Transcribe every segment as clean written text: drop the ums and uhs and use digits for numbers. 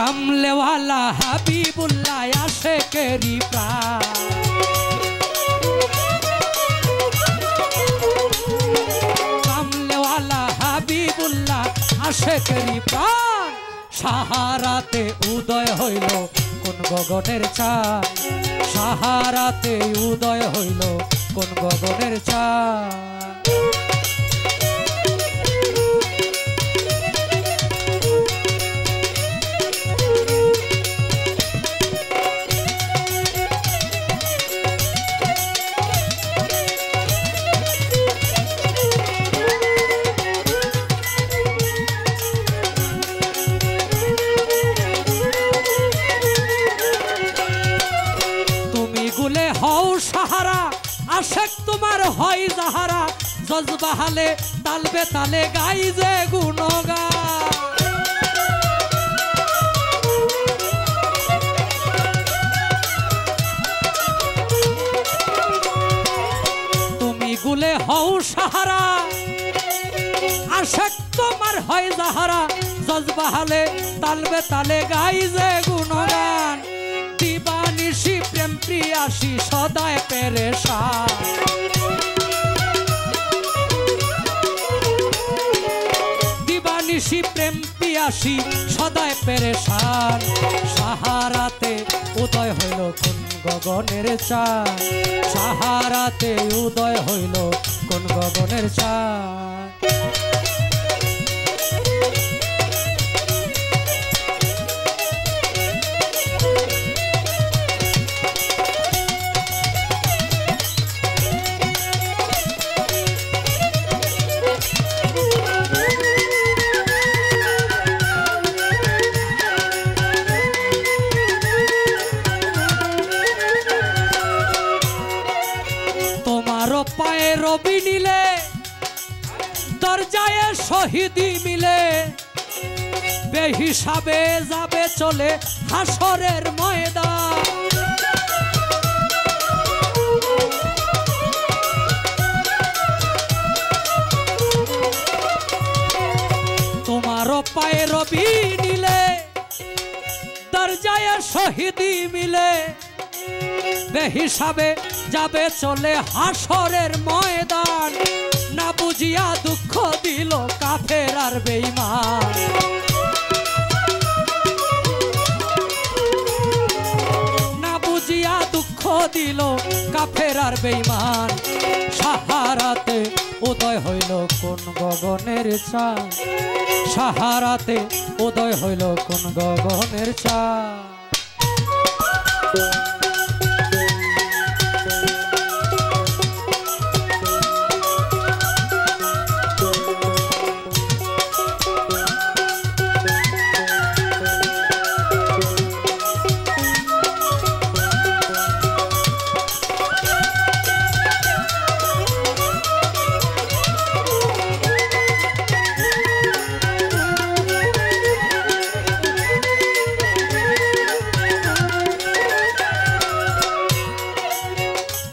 কামলেওয়ালা হাবিবুল্লাহ আশেকেরি প্রাণ কামলেওয়ালা হাবিবুল্লাহ আশেকেরি প্রাণ সাহারাতে উদয় হইল কোন গগনের চাঁদ সাহারাতে উদয় হইল কোন গগনের চাঁদ সাহারা আশেক তোমার হয় যাহারা জজবাহালে তালবে তালে গাই যে গুণগান তুমি গুলে হও সাহারা আশেক তোমার হয় যাহারা জজবাহালে তালবে তালে গাই যে গুণগান দিবানিশি প্রেম প্রিয়াসী সদায় পেরেশান দিবানিশি প্রেম প্রিয়াসী সদায় পেরেশান সাহারাতে উদয় হইল কোন গগনের চাঁদ সাহারাতে উদয় হইল কোন গগনের চাঁদ পায়ে রবি নীলে দরজায় শহীদি মিলে বেহিসাবে যাবে চলে হাসরের ময়দান তোমার পায়ে রবি নীলে দরজায় শহীদি মিলে বেহিসাবে যাবে চলে হাসরের ময়দান না বুঝিয়া দুঃখ দিল কাফের আর বেঈমান না বুঝিয়া দুঃখ দিল কাফের আর বেঈমান সাহারাতে উদয় হইল কোন গগনের চাঁদ সাহারাতে উদয় হইল কোন গগনের চাঁদ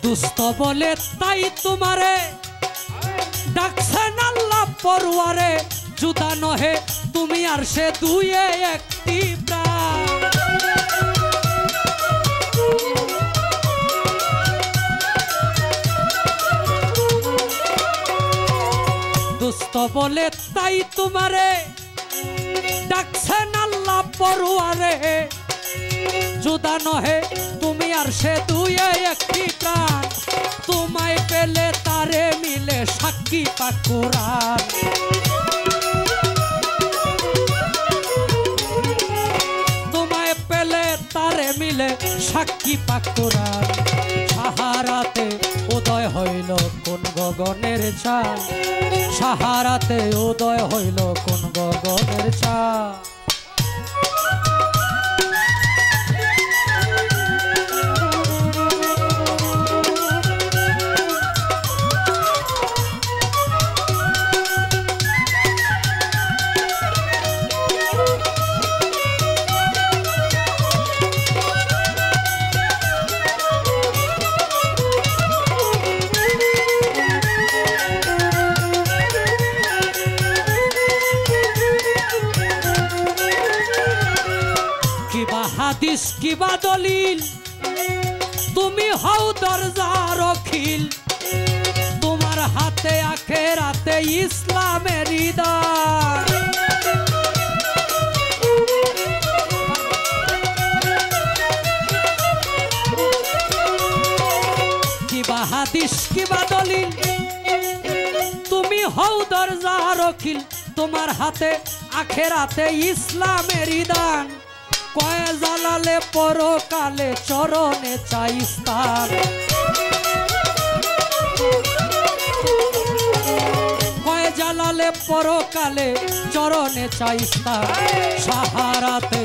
দুষ্ট বলে তাই তোমারে ডাকছেন আল্লাহ পরওয়ারে জুদা নহে তুমি আর সে দুয়ে একটি প্রাণ দুষ্ট বলে তাই তোমারে ডাকছেন আল্লাহ পরওয়ারে জুদা নহে তুমি আর সে দুয়ে একটি প্রাণ তোমায় পেলে তারে মিলে সাক্ষী পাক কুরআন তোমায় পেলে তারে মিলে সাক্ষী পাক কুরআন সাহারাতে উদয় হইল কোন গগনের চাঁদ সাহারাতে উদয় হইল কোন গগনের চাঁদ হাদিস কিবা দলিল তুমি হও দরজার অখিল তোমার হাতে আখেরাতে ইসলামের দান কিবা হাদিস কিবা দলিল তুমি হও দরজার অখিল তোমার হাতে আখেরাতে ইসলামের দান কয় জালালে পরকালে চরণে চাই স্থান কয় জালালে পরকালে চরণে চাই স্থান সাহারাতে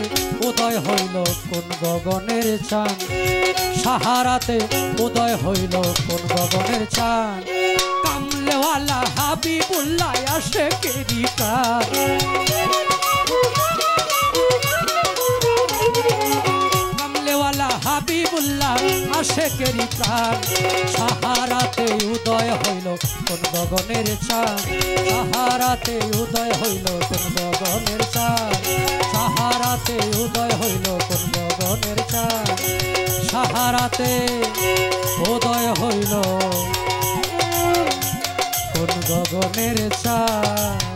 উদয় হইল কোন গগনের চাঁদ সাহারাতে উদয় হইল কোন গগনের চাঁদ কামলেওয়ালা হাবিবুল্লাহ আশিকেরি প্রাণ কামলেওয়ালা হাবিবুল্লাহ আশিকেরি প্রাণ সাহারাতে উদয় হইল কোন গগনের চাঁদ সাহারাতে উদয় হইল কোন গগনের চাঁদ সাহারাতে উদয় হইল কোন গগনের চাঁদ সাহারাতে উদয় হইল কোন গগনের চাঁদ।